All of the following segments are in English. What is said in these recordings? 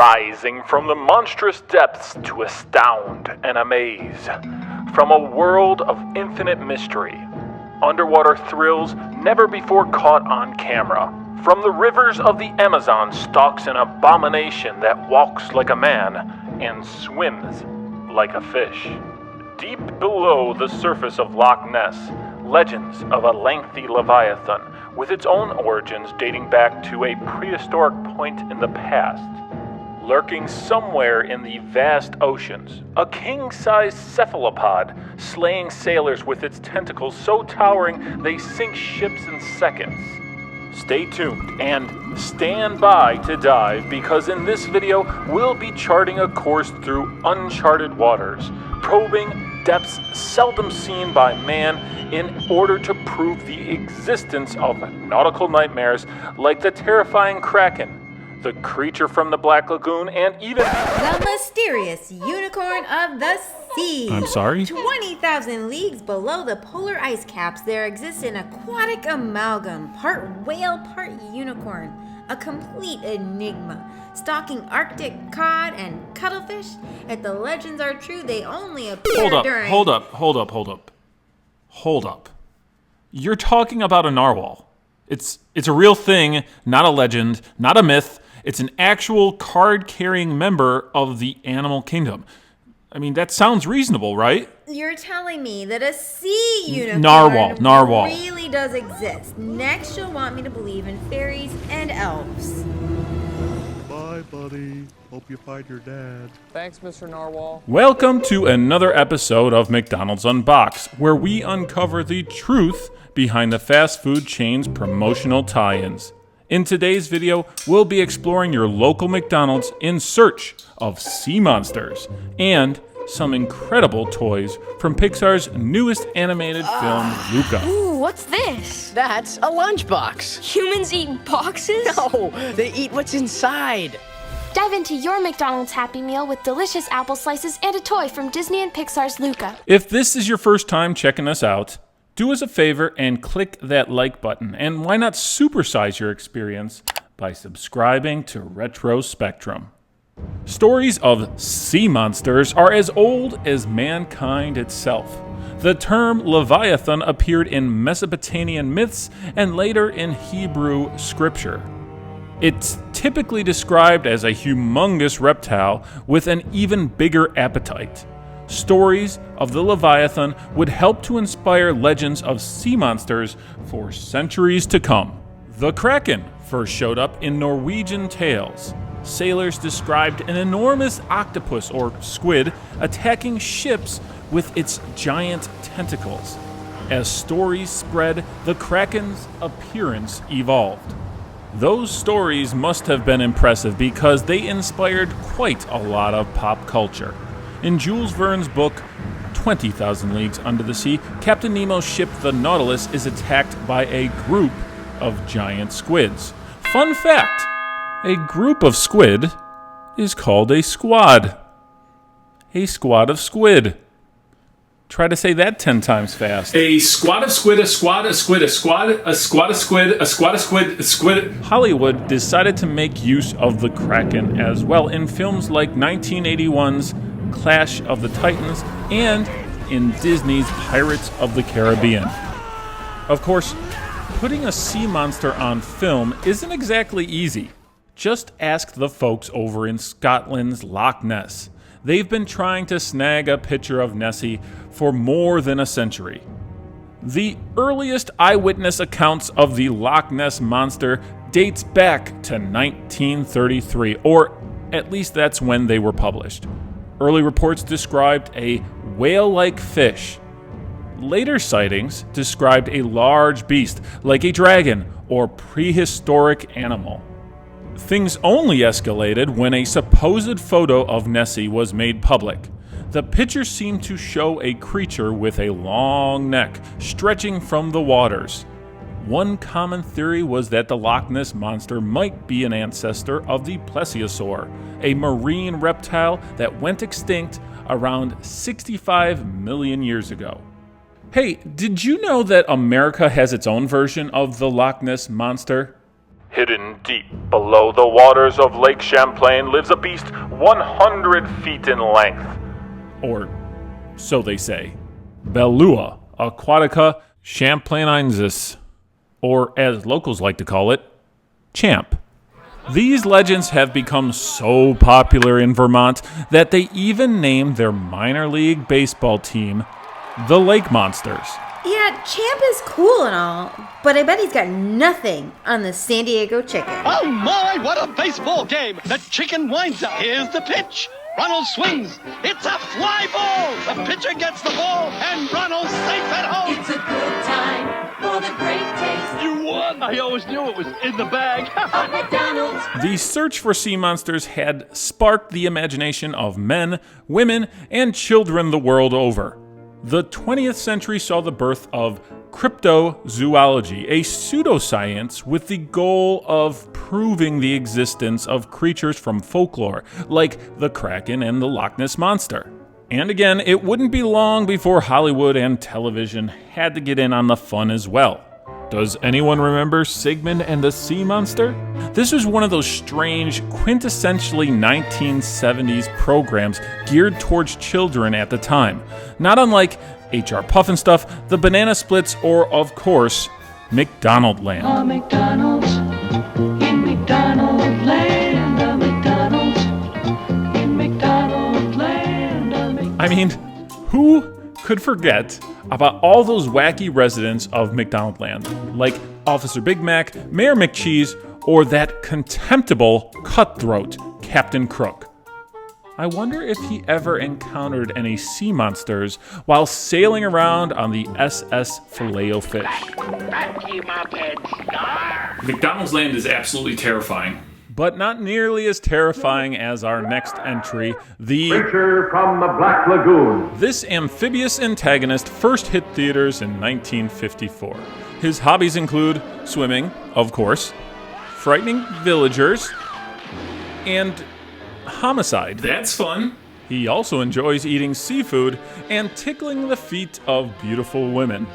rising from the monstrous depths to astound and amaze. From a world of infinite mystery, underwater thrills never before caught on camera. From the rivers of the Amazon stalks an abomination that walks like a man and swims like a fish. Deep below the surface of Loch Ness, legends of a lengthy leviathan with its own origins dating back to a prehistoric point in the past. Lurking somewhere in the vast oceans, a king-sized cephalopod slaying sailors with its tentacles so towering they sink ships in seconds. Stay tuned and stand by to dive, because in this video we'll be charting a course through uncharted waters, probing depths seldom seen by man in order to prove the existence of nautical nightmares like the terrifying Kraken, the creature from the Black Lagoon, and even the mysterious unicorn of the sea. I'm sorry? 20,000 leagues below the polar ice caps, there exists an aquatic amalgam, part whale, part unicorn, a complete enigma, stalking Arctic cod and cuttlefish. If the legends are true, they only appear during... Hold up. You're talking about a narwhal. It's a real thing, not a legend, not a myth. It's an actual card-carrying member of the animal kingdom. I mean, that sounds reasonable, right? You're telling me that a sea unicorn Narwhal really does exist. Next, you'll want me to believe in fairies and elves. Bye, buddy. Hope you find your dad. Thanks, Mr. Narwhal. Welcome to another episode of McDonald's Unboxed, where we uncover the truth behind the fast food chain's promotional tie-ins. In today's video, we'll be exploring your local McDonald's in search of sea monsters and some incredible toys from Pixar's newest animated film, LUCA. Ooh, what's this? That's a lunchbox. Humans eat boxes? No, they eat what's inside. Dive into your McDonald's Happy Meal with delicious apple slices and a toy from Disney and Pixar's LUCA. If this is your first time checking us out, do us a favor and click that like button. And why not supersize your experience by subscribing to Retro Spectrum? Stories of sea monsters are as old as mankind itself. The term Leviathan appeared in Mesopotamian myths and later in Hebrew scripture. It's typically described as a humongous reptile with an even bigger appetite. Stories of the Leviathan would help to inspire legends of sea monsters for centuries to come. The Kraken first showed up in Norwegian tales. Sailors described an enormous octopus or squid attacking ships with its giant tentacles. As stories spread, the Kraken's appearance evolved. Those stories must have been impressive because they inspired quite a lot of pop culture. In Jules Verne's book, 20,000 Leagues Under the Sea, Captain Nemo's ship, the Nautilus, is attacked by a group of giant squids. Fun fact, a group of squid is called a squad. A squad of squid. Try to say that 10 times fast. A squad of squid, a squad of squid, a squad of squid, a squad of squid, a squid. Hollywood decided to make use of the Kraken as well in films like 1981's Clash of the Titans and in Disney's Pirates of the Caribbean. Of course, putting a sea monster on film isn't exactly easy. Just ask the folks over in Scotland's Loch Ness. They've been trying to snag a picture of Nessie for more than a century. The earliest eyewitness accounts of the Loch Ness monster dates back to 1933, or at least that's when they were published. Early reports described a whale-like fish. Later sightings described a large beast like a dragon or prehistoric animal. Things only escalated when a supposed photo of Nessie was made public. The picture seemed to show a creature with a long neck stretching from the waters. One common theory was that the Loch Ness monster might be an ancestor of the plesiosaur, a marine reptile that went extinct around 65 million years ago. Hey, did you know that America has its own version of the Loch Ness monster? Hidden deep below the waters of Lake Champlain lives a beast 100 feet in length. Or so they say. Bellua aquatica champlainensis, or as locals like to call it, Champ. These legends have become so popular in Vermont that they even named their minor league baseball team the Lake Monsters. Yeah, Champ is cool and all, but I bet he's got nothing on the San Diego Chicken. Oh my, what a baseball game! The chicken winds up. Here's the pitch. Ronald swings. It's a fly ball. The pitcher gets the ball, and Ronald's safe at home. It's a good time for the great taste. You won. I always knew it was in the bag. At McDonald's. The search for sea monsters had sparked the imagination of men, women, and children the world over. The 20th century saw the birth of cryptozoology, a pseudoscience with the goal of proving the existence of creatures from folklore, like the Kraken and the Loch Ness Monster. And again, it wouldn't be long before Hollywood and television had to get in on the fun as well. Does anyone remember Sigmund and the Sea Monster? This was one of those strange, quintessentially 1970s programs geared towards children at the time. Not unlike H.R. Pufnstuf, The Banana Splits, or, of course, McDonald Land. McDonald's in McDonald Land. McDonald's in McDonald Land. I mean, who could forget about all those wacky residents of McDonald Land, like Officer Big Mac, Mayor McCheese, or that contemptible cutthroat Captain Crook? I wonder if he ever encountered any sea monsters while sailing around on the SS Filet-O-Fish. McDonald's Land is absolutely terrifying. But not nearly as terrifying as our next entry, the Creature from the Black Lagoon. This amphibious antagonist first hit theaters in 1954. His hobbies include swimming, of course, frightening villagers, and homicide. That's fun. He also enjoys eating seafood and tickling the feet of beautiful women.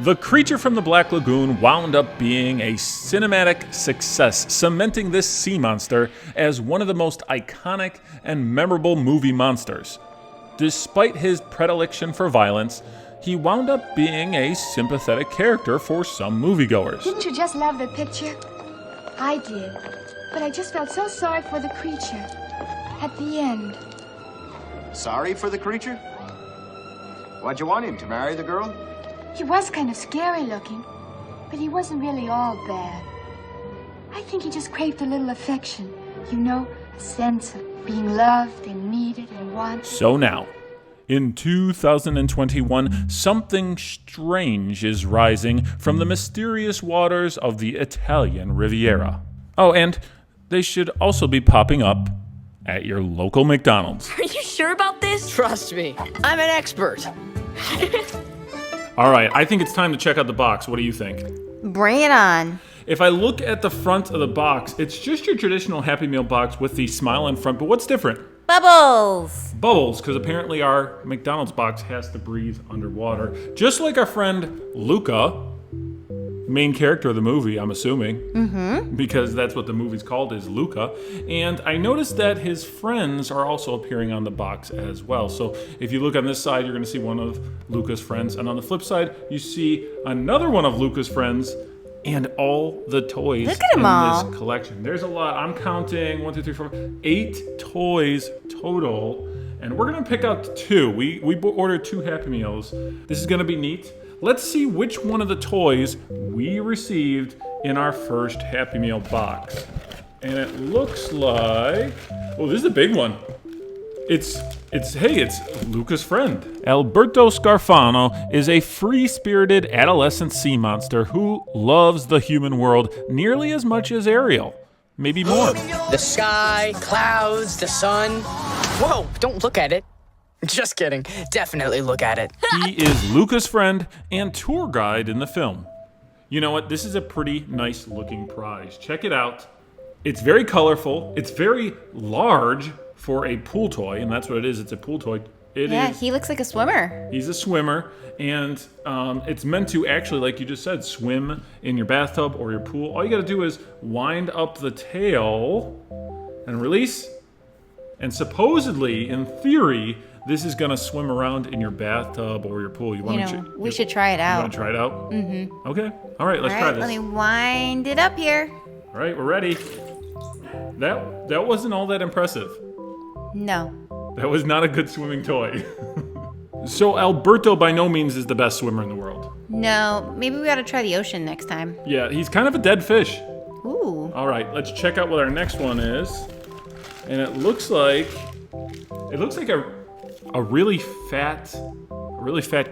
The Creature from the Black Lagoon wound up being a cinematic success, cementing this sea monster as one of the most iconic and memorable movie monsters. Despite his predilection for violence, he wound up being a sympathetic character for some moviegoers. Didn't you just love the picture? I did. But I just felt so sorry for the creature. At the end. Sorry for the creature? Why'd you want him to marry the girl? He was kind of scary looking, but he wasn't really all bad. I think he just craved a little affection. You know, a sense of being loved and needed and wanted. So now, in 2021, something strange is rising from the mysterious waters of the Italian Riviera. Oh, and they should also be popping up at your local McDonald's. Are you sure about this? Trust me, I'm an expert. All right, I think it's time to check out the box. What do you think? Bring it on. If I look at the front of the box, it's just your traditional Happy Meal box with the smile in front, but what's different? Bubbles. Bubbles, because apparently our McDonald's box has to breathe underwater. Just like our friend Luca, main character of the movie, I'm assuming, because that's what the movie's called, is Luca. And I noticed that his friends are also appearing on the box as well. So if you look on this side, you're going to see one of Luca's friends. And on the flip side, you see another one of Luca's friends and all the toys Look at 'em in all. this collection. There's a lot. I'm counting 1, 2, 3, 4, 8 toys total. And we're going to pick out 2. We ordered 2 Happy Meals. This is going to be neat. Let's see which one of the toys we received in our first Happy Meal box. And it looks like, oh, this is a big one. It's Luca's friend. Alberto Scarfano is a free-spirited adolescent sea monster who loves the human world nearly as much as Ariel. Maybe more. The sky, clouds, the sun. Whoa, don't look at it. Just kidding. Definitely look at it. He is Luca's friend and tour guide in the film. You know what? This is a pretty nice looking prize. Check it out. It's very colorful. It's very large for a pool toy, and that's what it is. It's a pool toy. Yeah, he looks like a swimmer. He's a swimmer, and it's meant to actually, like you just said, swim in your bathtub or your pool. All you got to do is wind up the tail and release. And supposedly, in theory, this is going to swim around in your bathtub or your pool. We should try it out. You want to try it out? Mm-hmm. Okay. All right, let's try this. Let me wind it up here. All right, we're ready. That wasn't all that impressive. No. That was not a good swimming toy. So Alberto by no means is the best swimmer in the world. No, maybe we ought to try the ocean next time. Yeah, he's kind of a dead fish. Ooh. All right, let's check out what our next one is. And it looks like a really fat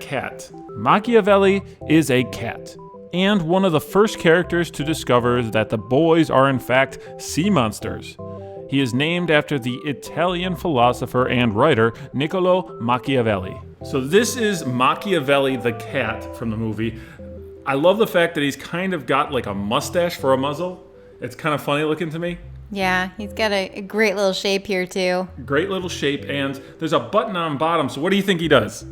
cat. Machiavelli is a cat, and one of the first characters to discover that the boys are in fact sea monsters. He is named after the Italian philosopher and writer Niccolo Machiavelli. So this is Machiavelli the cat from the movie. I love the fact that he's kind of got like a mustache for a muzzle. It's kind of funny looking to me. Yeah, he's got a great little shape here too. Great little shape, and there's a button on bottom. So what do you think he does?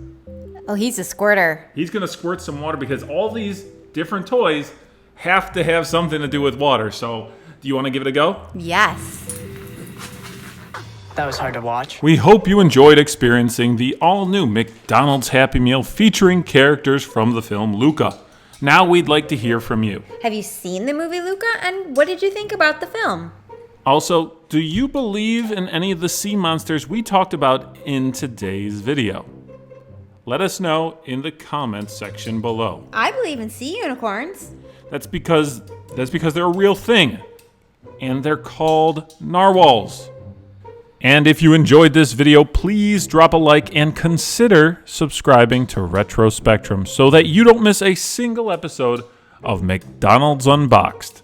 Oh, he's a squirter. He's gonna squirt some water because all these different toys have to have something to do with water. So do you want to give it a go? Yes. That was hard to watch. We hope you enjoyed experiencing the all-new McDonald's Happy Meal featuring characters from the film Luca. Now we'd like to hear from you. Have you seen the movie Luca, and what did you think about the film? Also, do you believe in any of the sea monsters we talked about in today's video? Let us know in the comments section below. I believe in sea unicorns. That's because they're a real thing, and they're called narwhals. And if you enjoyed this video, please drop a like and consider subscribing to Retro Spectrum so that you don't miss a single episode of McDonald's Unboxed.